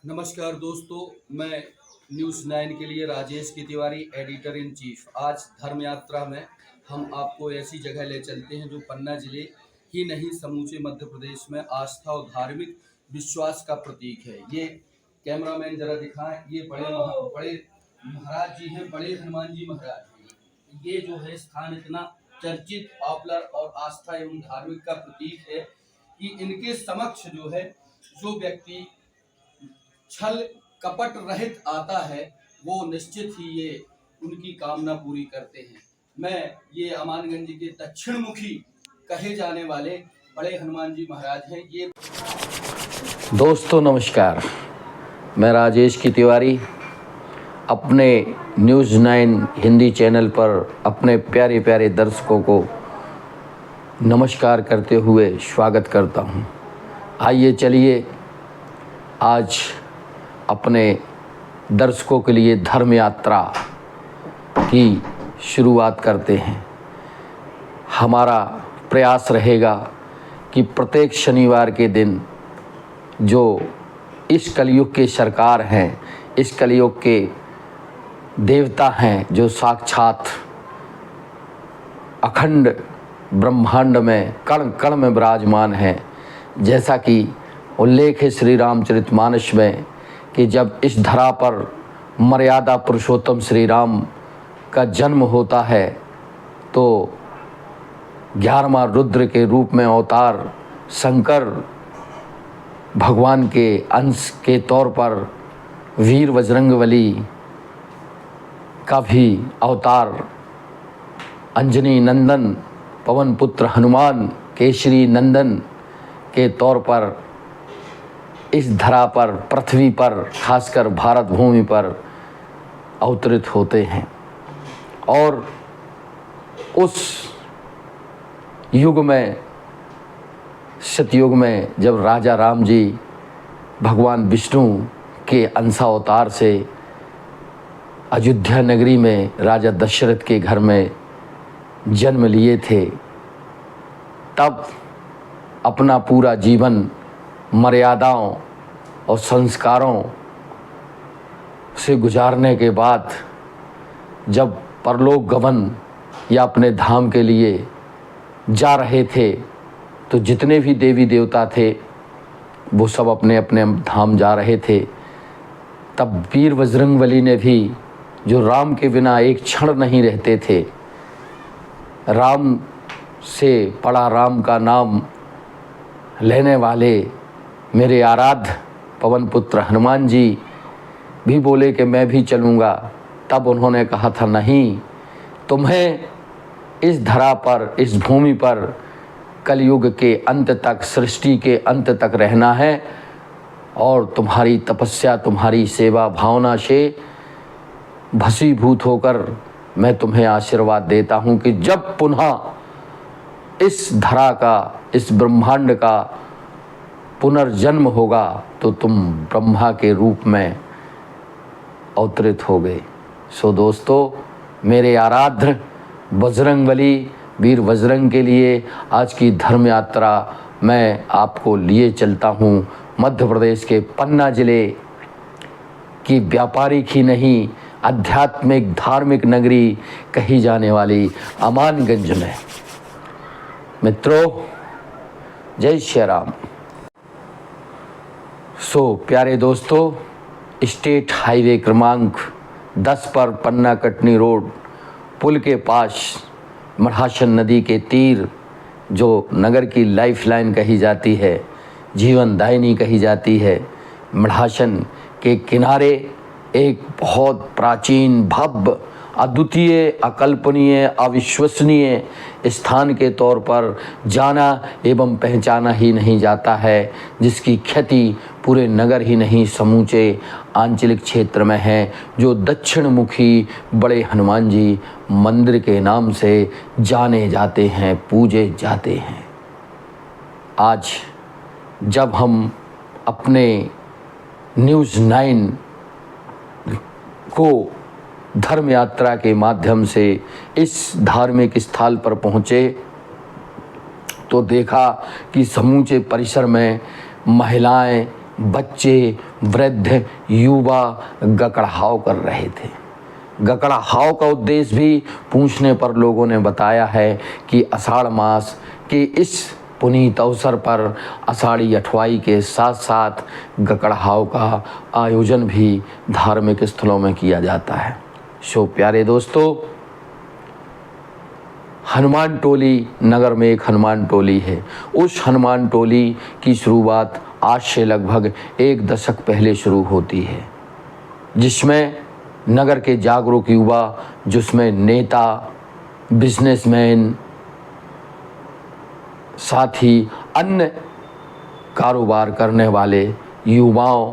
नमस्कार दोस्तों, मैं न्यूज़ 9 के लिए राजेश की तिवारी, एडिटर इन चीफ। आज धर्म यात्रा में हम आपको ऐसी जगह ले चलते हैं जो पन्ना जिले ही नहीं समूचे मध्य प्रदेश में आस्था और धार्मिक विश्वास का प्रतीक है। ये कैमरामैन जरा दिखाएं, ये बड़े महाराज जी हैं, बड़े हनुमान जी महाराज। ये जो है स्थान इतना चर्चित, पॉपुलर और आस्था एवं धार्मिक का प्रतीक है कि इनके समक्ष जो व्यक्ति छल कपट रहित आता है वो निश्चित ही ये उनकी कामना पूरी करते हैं। मैं ये अमानगंज के दक्षिण मुखी कहे जाने वाले बड़े हनुमान जी महाराज हैं। ये दोस्तों नमस्कार, मैं राजेश की तिवारी अपने न्यूज़ 9 हिंदी चैनल पर अपने प्यारे प्यारे दर्शकों को नमस्कार करते हुए स्वागत करता हूं। आइए चलिए आज अपने दर्शकों के लिए धर्म यात्रा की शुरुआत करते हैं। हमारा प्रयास रहेगा कि प्रत्येक शनिवार के दिन जो इस कलयुग के सरकार हैं, इस कलयुग के देवता हैं, जो साक्षात अखंड ब्रह्मांड में कण कण में विराजमान हैं, जैसा कि उल्लेख है श्री रामचरितमानस में कि जब इस धरा पर मर्यादा पुरुषोत्तम श्री राम का जन्म होता है तो 11वां रुद्र के रूप में अवतार शंकर भगवान के अंश के तौर पर वीर बजरंगबली का भी अवतार अंजनी नंदन पवन पुत्र हनुमान केसरी नंदन के तौर पर इस धरा पर, पृथ्वी पर, खासकर भारत भूमि पर अवतरित होते हैं। और उस युग में, सतयुग में, जब राजा राम जी भगवान विष्णु के अंशावतार से अयोध्या नगरी में राजा दशरथ के घर में जन्म लिए थे, तब अपना पूरा जीवन मर्यादाओं और संस्कारों से गुजारने के बाद जब परलोक गमन या अपने धाम के लिए जा रहे थे तो जितने भी देवी देवता थे वो सब अपने अपने धाम जा रहे थे। तब वीर बजरंगबली ने भी, जो राम के बिना एक क्षण नहीं रहते थे, राम से पड़ा राम का नाम लेने वाले मेरे आराध्य पवन पुत्र हनुमान जी भी बोले कि मैं भी चलूँगा। तब उन्होंने कहा था, नहीं, तुम्हें इस धरा पर, इस भूमि पर कलयुग के अंत तक, सृष्टि के अंत तक रहना है और तुम्हारी तपस्या, तुम्हारी सेवा भावना से भस्मीभूत होकर मैं तुम्हें आशीर्वाद देता हूँ कि जब पुनः इस धरा का, इस ब्रह्मांड का पुनर्जन्म होगा तो तुम ब्रह्मा के रूप में अवतरित हो गए। सो दोस्तों, मेरे आराध्य बजरंगबली वीर बजरंग के लिए आज की धर्म यात्रा मैं आपको लिए चलता हूँ मध्य प्रदेश के पन्ना जिले की व्यापारिक ही नहीं आध्यात्मिक धार्मिक नगरी कही जाने वाली अमानगंज में। मित्रों, जय श्री राम। प्यारे दोस्तों, स्टेट हाईवे क्रमांक 10 पर पन्ना कटनी रोड पुल के पास मढ़ासन नदी के तीर, जो नगर की लाइफलाइन कही जाती है, जीवनदायिनी कही जाती है, मढ़ासन के किनारे एक बहुत प्राचीन, भव्य, अद्वितीय, अकल्पनीय, अविश्वसनीय स्थान के तौर पर जाना एवं पहचाना ही नहीं जाता है, जिसकी ख्याति पूरे नगर ही नहीं समूचे आंचलिक क्षेत्र में है, जो दक्षिण मुखी बड़े हनुमान जी मंदिर के नाम से जाने जाते हैं, पूजे जाते हैं। आज जब हम अपने न्यूज़ 9 को धर्म यात्रा के माध्यम से इस धार्मिक स्थल पर पहुँचे तो देखा कि समूचे परिसर में महिलाएं, बच्चे, वृद्ध, युवा गकड़हाव कर रहे थे। गकड़हाव का उद्देश्य भी पूछने पर लोगों ने बताया है कि आषाढ़ मास के इस पुनीत अवसर पर आषाढ़ी अठवाई के साथ साथ गकड़हाव का आयोजन भी धार्मिक स्थलों में किया जाता है। सो प्यारे दोस्तों, हनुमान टोली नगर में एक हनुमान टोली है। उस हनुमान टोली की शुरुआत आज से लगभग 1 दशक पहले शुरू होती है, जिसमें नगर के जागरूक युवा, जिसमें नेता, बिजनेसमैन, साथ ही अन्य कारोबार करने वाले युवाओं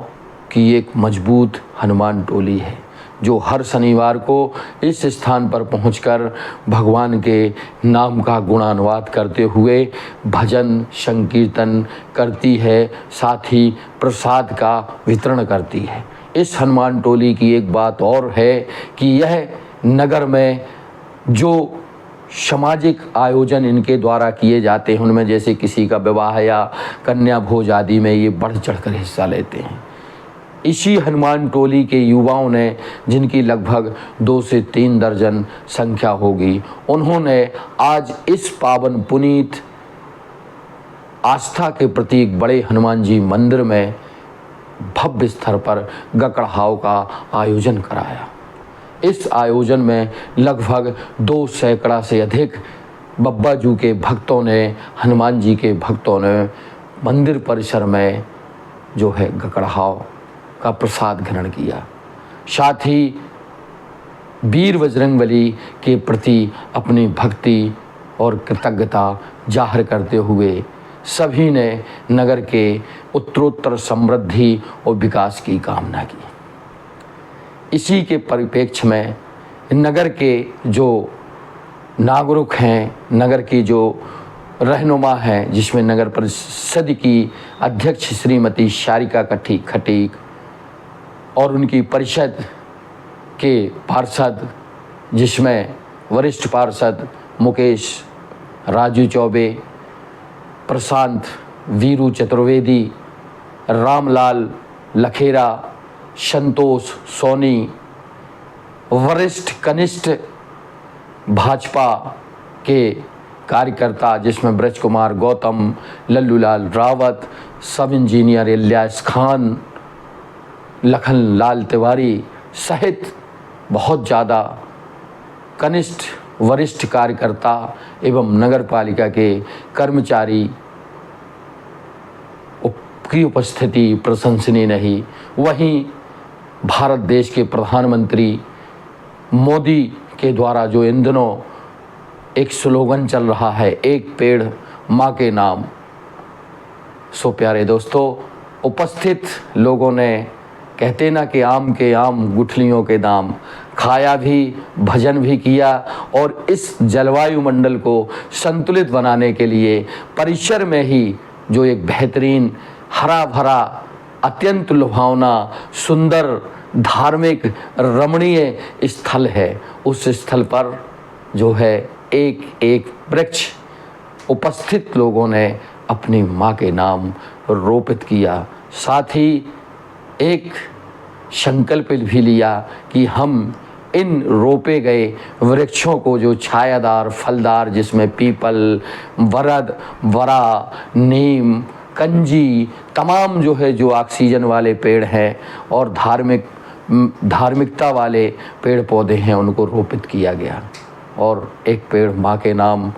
की एक मजबूत हनुमान टोली है, जो हर शनिवार को इस स्थान पर पहुंचकर भगवान के नाम का गुणानुवाद करते हुए भजन संकीर्तन करती है, साथ ही प्रसाद का वितरण करती है। इस हनुमान टोली की एक बात और है कि यह नगर में जो सामाजिक आयोजन इनके द्वारा किए जाते हैं, उनमें जैसे किसी का विवाह या कन्या भोज आदि में ये बढ़ चढ़कर हिस्सा लेते हैं। इसी हनुमान टोली के युवाओं ने, जिनकी लगभग 2 से 3 दर्जन संख्या होगी, उन्होंने आज इस पावन पुनीत आस्था के प्रतीक बड़े हनुमान जी मंदिर में भव्य स्तर पर गकड़हाव का आयोजन कराया। इस आयोजन में लगभग 2 सैकड़ा से अधिक बब्बाजू के भक्तों ने, हनुमान जी के भक्तों ने मंदिर परिसर में जो है गकड़हाव का प्रसाद ग्रहण किया। साथ ही वीर बजरंगबली के प्रति अपनी भक्ति और कृतज्ञता जाहिर करते हुए सभी ने नगर के उत्तरोत्तर समृद्धि और विकास की कामना की। इसी के परिप्रेक्ष्य में नगर के जो नागरिक हैं, नगर की जो रहनुमा हैं, जिसमें नगर परिषद की अध्यक्ष श्रीमती शारिका खटीक और उनकी परिषद के पार्षद, जिसमें वरिष्ठ पार्षद मुकेश राजू चौबे, प्रशांत वीरू चतुर्वेदी, रामलाल लखेरा, संतोष सोनी, वरिष्ठ कनिष्ठ भाजपा के कार्यकर्ता, जिसमें ब्रज कुमार गौतम, लल्लूलाल रावत, सब इंजीनियर इलियास खान, लखन लाल तिवारी सहित बहुत ज़्यादा कनिष्ठ वरिष्ठ कार्यकर्ता एवं नगर पालिका के कर्मचारी की उपस्थिति प्रशंसनीय नहीं। वहीं भारत देश के प्रधानमंत्री मोदी के द्वारा जो इन दिनों एक स्लोगन चल रहा है, एक पेड़ माँ के नाम। सो प्यारे दोस्तों, उपस्थित लोगों ने कहते ना कि आम के आम गुठलियों के दाम, खाया भी, भजन भी किया और इस जलवायु मंडल को संतुलित बनाने के लिए परिसर में ही जो एक बेहतरीन हरा भरा अत्यंत लुभावना सुंदर धार्मिक रमणीय स्थल है, उस स्थल पर जो है एक एक वृक्ष उपस्थित लोगों ने अपनी माँ के नाम रोपित किया। साथ ही एक संकल्प भी लिया कि हम इन रोपे गए वृक्षों को जो छायादार फलदार, जिसमें पीपल, बरद, वरा, नीम, कंजी, तमाम जो है जो ऑक्सीजन वाले पेड़ हैं और धार्मिकता वाले पेड़ पौधे हैं, उनको रोपित किया गया। और एक पेड़ माँ के नाम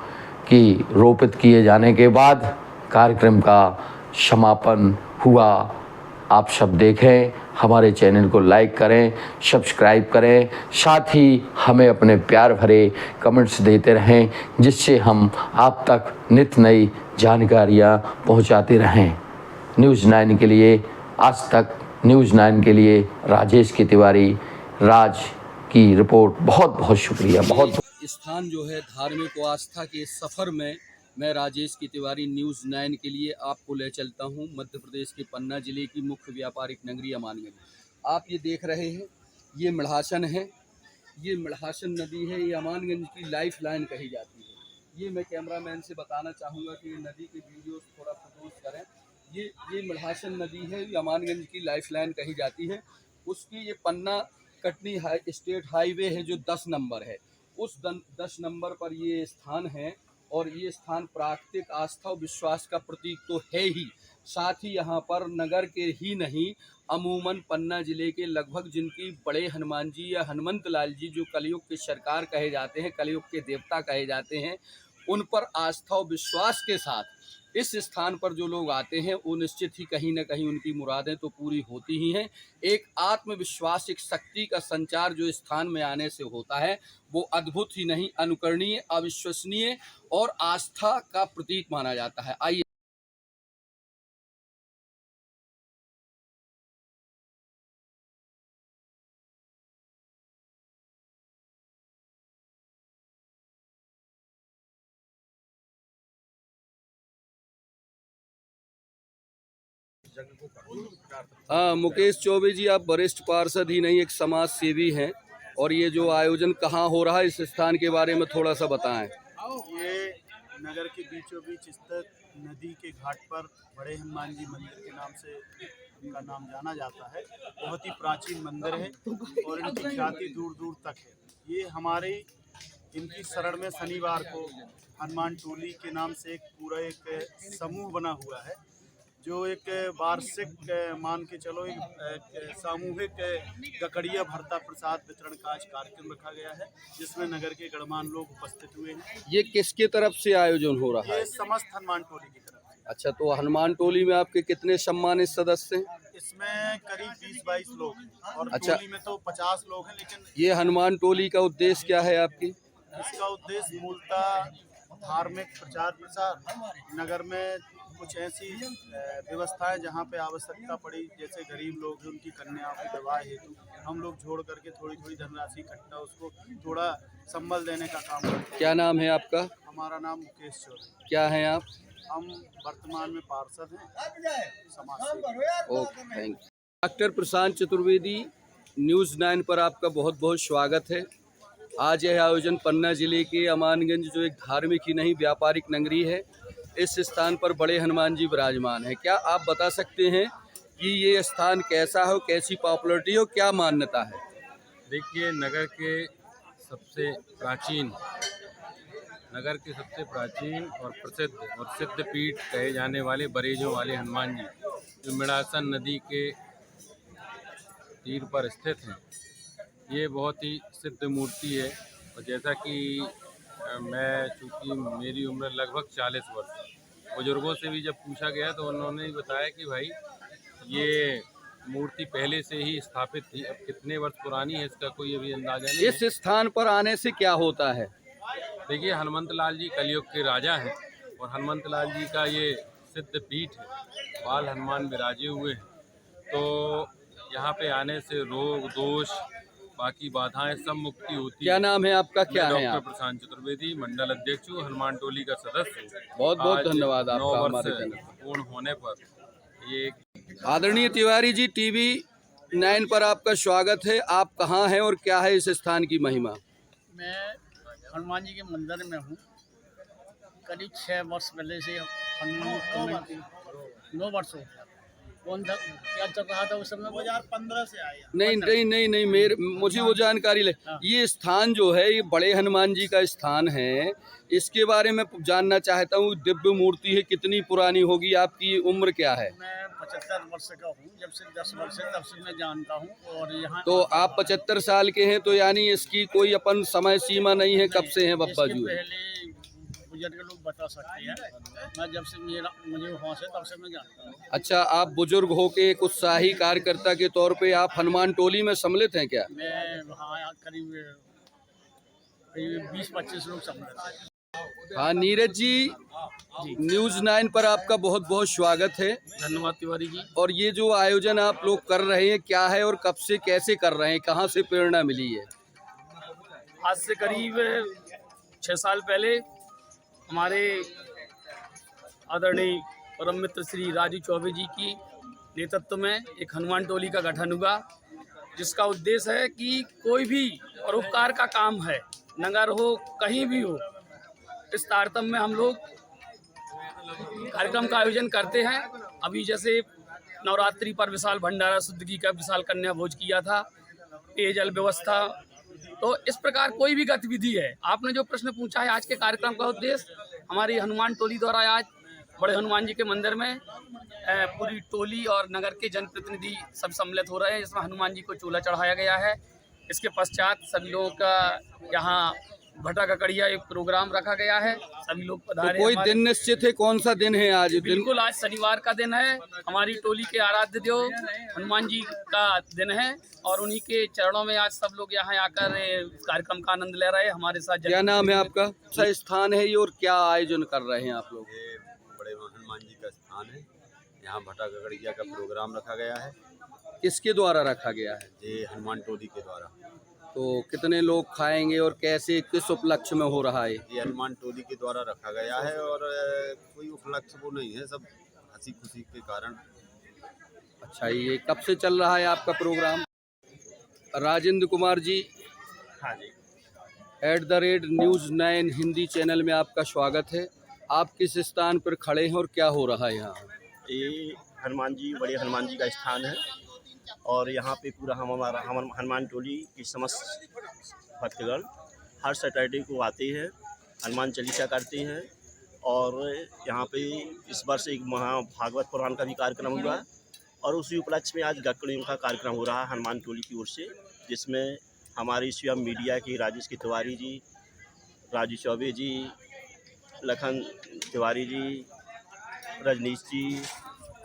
की रोपित किए जाने के बाद कार्यक्रम का समापन हुआ। आप सब देखें, हमारे चैनल को लाइक करें, सब्सक्राइब करें, साथ ही हमें अपने प्यार भरे कमेंट्स देते रहें, जिससे हम आप तक नित्य नई जानकारियाँ पहुँचाते रहें। न्यूज़ 9 के लिए, आज तक न्यूज़ 9 के लिए राजेश की तिवारी, राज की रिपोर्ट। बहुत बहुत शुक्रिया। बहुत स्थान जो है धार्मिक व आस्था के सफ़र में मैं राजेश की तिवारी न्यूज़ 9 के लिए आपको ले चलता हूं मध्य प्रदेश के पन्ना जिले की मुख्य व्यापारिक नगरी अमानगंज। आप ये देख रहे हैं, ये मढ़ासन है, ये मढ़ासन नदी है, ये अमानगंज की लाइफ लाइन कही जाती है। ये मैं कैमरामैन से बताना चाहूँगा कि नदी के वीडियोस थोड़ा फोटोज करें। ये मढ़ासन नदी है, ये अमानगंज की लाइफलाइन कही जाती है। उसकी ये पन्ना कटनी स्टेट हाईवे है जो 10 नंबर है, उस 10 नंबर पर ये स्थान है। और ये स्थान प्राकृतिक आस्था और विश्वास का प्रतीक तो है ही, साथ ही यहाँ पर नगर के ही नहीं अमूमन पन्ना जिले के लगभग जिनकी बड़े हनुमान जी या हनुमंत लाल जी जो कलयुग के सरकार कहे जाते हैं, कलयुग के देवता कहे जाते हैं, उन पर आस्था और विश्वास के साथ इस स्थान पर जो लोग आते हैं वो निश्चित ही कहीं ना कहीं उनकी मुरादें तो पूरी होती ही हैं। एक आत्मविश्वास, एक शक्ति का संचार जो स्थान में आने से होता है वो अद्भुत ही नहीं, अनुकरणीय, अविश्वसनीय और आस्था का प्रतीक माना जाता है। आइए मुकेश चौबे जी, आप वरिष्ठ पार्षद ही नहीं एक समाज सेवी हैं, और ये जो आयोजन कहाँ हो रहा है इस स्थान के बारे में थोड़ा सा बताएं। ये नगर के बीचों बीच स्थित नदी के घाट पर बड़े हनुमान जी मंदिर के नाम से इनका नाम जाना जाता है। बहुत ही प्राचीन मंदिर है और इनकी ख्याति दूर दूर तक है। ये हमारे इनकी शरण में शनिवार को हनुमान टोली के नाम से एक समूह बना हुआ है, जो एक वार्षिक मान के चलो एक सामूहिक गकड़िया भरता प्रसाद वितरण का आज कार्यक्रम रखा गया है, जिसमें नगर के गणमान्य लोग उपस्थित हुए हैं। ये किसके तरफ से आयोजन हो रहा है? ये समस्त हनुमान टोली की तरफ से। अच्छा, तो हनुमान टोली में आपके कितने सम्मानित सदस्य हैं? इसमें करीब 20-22 लोग हैं और अच्छा, टोली में तो 50 लोग हैं। लेकिन ये हनुमान टोली का उद्देश्य क्या है आपकी? इसका उद्देश्य मूलतः धार्मिक प्रचार प्रसार, नगर में कुछ ऐसी व्यवस्थाएं जहां पे आवश्यकता पड़ी, जैसे गरीब लोग हैं उनकी कन्याओं के विवाह हेतु हम लोग जोड़ करके थोड़ी थोड़ी धनराशि इकट्ठा उसको थोड़ा संबल देने का काम करते हैं। क्या नाम है आपका? हमारा नाम मुकेश चौबे। क्या हैं आप? हम वर्तमान में पार्षद हैं, समाज सेवी। Okay, thank you. Doctor Prashant Chaturvedi, news 9 पर आपका बहुत बहुत स्वागत है। आज यह आयोजन पन्ना जिले के अमानगंज, जो एक धार्मिक ही नहीं व्यापारिक नगरी है, इस स्थान पर बड़े हनुमान जी विराजमान है। क्या आप बता सकते हैं कि ये स्थान कैसा हो, कैसी पॉपुलरिटी हो, क्या मान्यता है? देखिए, नगर के सबसे प्राचीन और प्रसिद्ध और सिद्ध पीठ कहे जाने वाले बरेजों वाले हनुमान जी, जो मिड़ासन नदी के तीर पर स्थित हैं, ये बहुत ही सिद्ध मूर्ति है। और जैसा कि चूँकि मेरी उम्र लगभग 40 वर्ष, बुजुर्गों से भी जब पूछा गया तो उन्होंने ही बताया कि भाई ये मूर्ति पहले से ही स्थापित थी। अब कितने वर्ष पुरानी है इसका कोई अभी अंदाजा नहीं है। इस स्थान पर आने से क्या होता है? देखिए, हनुमंत लाल जी कलयुग के राजा हैं और हनुमंत लाल जी का ये सिद्ध पीठ है, बाल हनुमान विराजे हुए हैं। तो यहाँ पे आने से रोग दोष बाकी बाधाएं सब मुक्ति होती है। क्या नाम है आपका? क्या है डॉक्टर आप? प्रशांत चतुर्वेदी, मंडल अध्यक्ष हूँ, हनुमान टोली का सदस्य हूँ। बहुत बहुत आज धन्यवाद 9 आपका वर्ष हमारे चैनल पर। पूर्ण होने पर ये आदरणीय तिवारी जी, टीवी 9 पर आपका स्वागत है। आप कहाँ हैं और क्या है इस स्थान की महिमा? मैं हनुमान जी के मंदिर में हूँ। करीब 6 वर्ष पहले से हनुमान कमेटी 9 वर्ष हो गया। कौन था, क्या चल रहा था उस समय? 2015 से आए। नहीं, मुझे वो जानकारी ले। ये स्थान जो है, ये बड़े हनुमान जी का स्थान है, इसके बारे में जानना चाहता हूँ। दिव्य मूर्ति है, कितनी पुरानी होगी? आपकी उम्र क्या है? मैं 75 वर्ष का हूँ। जब से 10 वर्ष है तब से मैं जानता हूँ। और यहाँ तो आप 75 साल के हैं, तो यानी इसकी कोई अपन समय सीमा नहीं है कब से हैं बप्पा जी? पहले बुजुर्ग लोग बता सकते हैं। मैं जब से मुझे होश है तब से मैं जानता हूँ। अच्छा, आप बुजुर्ग हो के एक उत्साही कार्यकर्ता के तौर पे आप हनुमान टोली में सम्मिलित हैं क्या? मैं वहाँ करीब 20-25 लोग सम्मिलित हैं। हाँ, नीरज जी, न्यूज़ 9 पर आपका बहुत बहुत स्वागत है। धन्यवाद तिवारी जी। और ये जो आयोजन आप लोग कर रहे हैं, क्या है और कब से कैसे कर रहे हैं, कहाँ से प्रेरणा मिली है? आज से करीब 6 साल पहले हमारे आदरणीय परम मित्र श्री राजू चौबे जी की नेतृत्व में एक हनुमान टोली का गठन हुआ, जिसका उद्देश्य है कि कोई भी परोपकार का काम है, नगर हो कहीं भी हो, इस तारतम्य में हम लोग कार्यक्रम का आयोजन करते हैं। अभी जैसे नवरात्रि पर विशाल भंडारा शुद्ध घी का विशाल कन्या भोज किया था, पेयजल व्यवस्था। तो इस प्रकार कोई भी गतिविधि है, आपने जो प्रश्न पूछा है आज के कार्यक्रम का उद्देश्य, हमारी हनुमान टोली द्वारा आज बड़े हनुमान जी के मंदिर में पूरी टोली और नगर के जनप्रतिनिधि सब सम्मिलित हो रहे हैं, जिसमें हनुमान जी को चूल्हा चढ़ाया गया है। इसके पश्चात सभी लोगों का यहाँ भट्टा ककड़िया एक प्रोग्राम रखा गया है, सभी लोग तो पधारे। कोई दिन निश्चित है, कौन सा दिन है आज? दिन बिल्कुल, आज शनिवार का दिन है, हमारी टोली के आराध्य देव हनुमान जी का दिन है और उन्हीं के चरणों में आज सब लोग यहाँ आकर कार्यक्रम का आनंद ले रहे हैं। हमारे साथ क्या नाम है आपका? सा स्थान है ये और क्या आयोजन कर रहे हैं आप लोग? ये बड़े हनुमान जी का स्थान है, यहाँ भट्टा ककड़िया का प्रोग्राम रखा गया है। किसके द्वारा रखा गया है? ये हनुमान टोली के द्वारा। तो कितने लोग खाएंगे और कैसे, किस उपलक्ष्य में हो रहा है? ये हनुमान टोली के द्वारा रखा गया है और कोई उपलक्ष्य वो नहीं है, सब हंसी खुशी के कारण। अच्छा, ये कब से चल रहा है आपका प्रोग्राम? राजेंद्र कुमार जी, हाँ जी, @News9 हिंदी चैनल में आपका स्वागत है। आप किस स्थान पर खड़े हैं और क्या हो रहा है यहाँ? ये हनुमान जी, बड़े हनुमान जी का स्थान है और यहाँ पे पूरा हमारा हनुमान टोली की समस्त भक्तगण हर सैटरडे को आते हैं, हनुमान चालीसा करते हैं और यहाँ पे इस वर्ष एक महाभागवत पुराण का भी कार्यक्रम हुआ और उसी उपलक्ष्य में आज गकड़ियों का कार्यक्रम हो रहा है हनुमान टोली की ओर से, जिसमें हमारी स्वयं मीडिया की राजेश तिवारी जी, राजू चौबे जी, लखन तिवारी जी, रजनीश जी।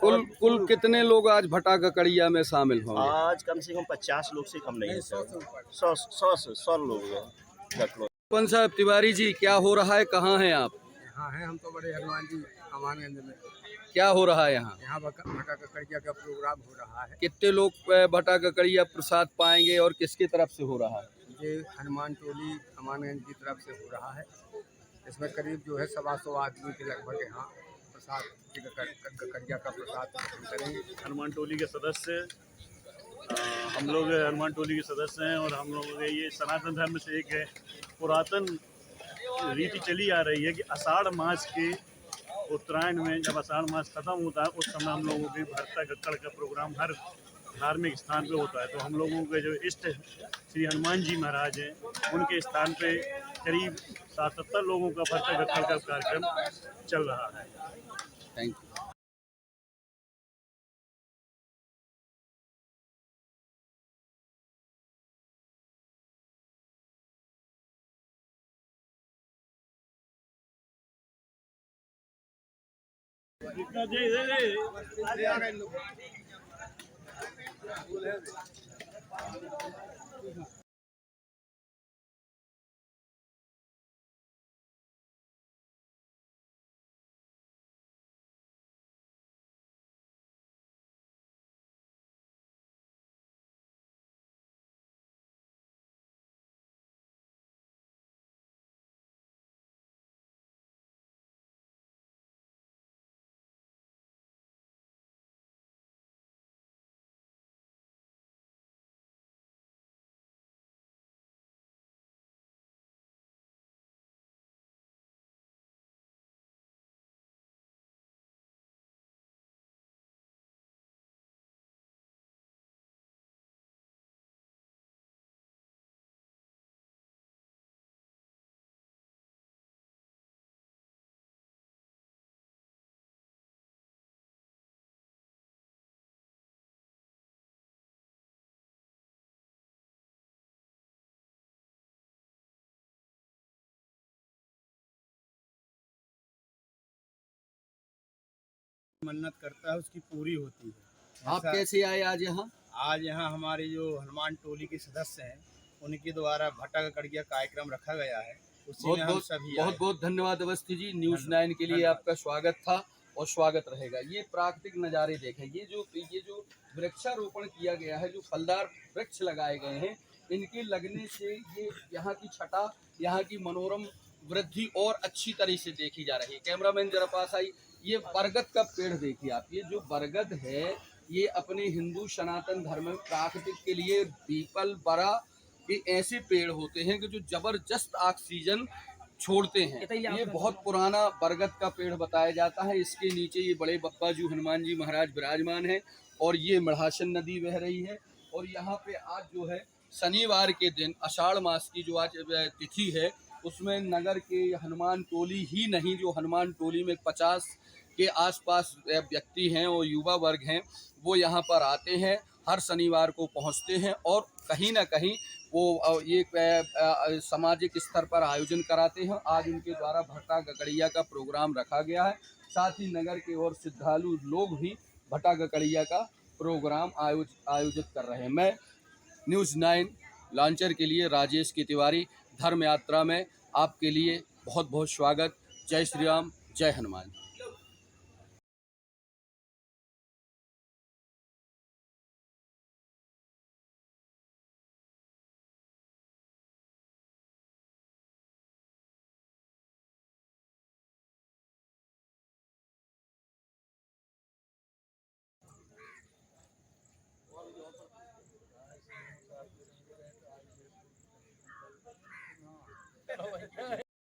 कुल कितने लोग आज भट्टा ककड़िया में शामिल होंगे? आज कम से कम 50 लोग से कम नहीं है सर, 100 लोग हैं। कौन सा तिवारी जी, क्या हो रहा है, कहाँ हैं आप? हाँ है, हम तो बड़े हनुमान जी अमानगंज में। क्या हो रहा है यहाँ? यहाँ भट्टा ककड़िया का प्रोग्राम हो रहा है। कितने लोग भट्टा ककड़िया प्रसाद पाएंगे और किसकी तरफ से हो रहा है? ये हनुमान टोली अमानगंज की तरफ से हो रहा है। इसमें करीब जो है 125 आदमी के लगभग यहाँ प्रसाद ककड़िया का प्रसाद करेंगे। हनुमान टोली के सदस्य हम लोग हनुमान टोली के सदस्य हैं और हम लोगों के ये सनातन धर्म से एक है पुरातन रीति चली आ रही है कि आषाढ़ मास के उत्तरायण में जब आषाढ़ मास खत्म होता है उस समय हम लोगों के भट्टा ककड़ का प्रोग्राम हर धार्मिक स्थान पे होता है। तो हम लोगों के जो इष्ट श्री हनुमान जी महाराज हैं उनके स्थान पे करीब 77 लोगों का भट्टा ककड़ का कार्यक्रम चल रहा है। Thank you. मन्नत करता है उसकी पूरी होती है। आप कैसे आए आज यहाँ? आज यहाँ हमारे जो हनुमान टोली के सदस्य हैं उनके द्वारा भट्टा ककड़िया कार्यक्रम रखा गया है, उसी में हम सभी बहुत बहुत धन्यवाद अवस्थी जी। News9 के लिए आपका स्वागत था और स्वागत रहेगा। ये प्राकृतिक नज़ारे देखें, ये जो वृक्षारोपण किया गया है, जो फलदार वृक्ष लगाए गए हैं, इनके लगने से ये यहाँ की छटा, यहाँ की मनोरम वृद्धि और अच्छी तरह से देखी जा रही है। कैमरामैन जरा पास आई, ये बरगद का पेड़ देखिए आप। ये जो बरगद है ये अपने हिंदू सनातन धर्म में प्राकृतिक के लिए पीपल, बरा, ये ऐसे पेड़ होते हैं कि जो जबरदस्त ऑक्सीजन छोड़ते हैं। ये बहुत पुराना बरगद का पेड़ बताया जाता है। इसके नीचे ये बड़े बप्पाजू हनुमान जी महाराज विराजमान हैं और ये मढ़ासन नदी बह रही है। और यहाँ पे आज जो है शनिवार के दिन आषाढ़ मास की जो आज तिथि है, उसमें नगर के हनुमान टोली ही नहीं, जो हनुमान टोली में 50 के आसपास व्यक्ति हैं और युवा वर्ग हैं, वो यहाँ पर आते हैं, हर शनिवार को पहुँचते हैं और कहीं ना कहीं वो ये सामाजिक स्तर पर आयोजन कराते हैं। आज उनके द्वारा भट्टा गकड़िया का प्रोग्राम रखा गया है। साथ ही नगर के और श्रद्धालु लोग भी भट्टा गकड़िया का प्रोग्राम आयोजित कर रहे हैं। मैं न्यूज़ 9 लॉन्चर के लिए राजेश की तिवारी, धर्म यात्रा में आपके लिए बहुत बहुत स्वागत। जय श्री राम, जय हनुमान।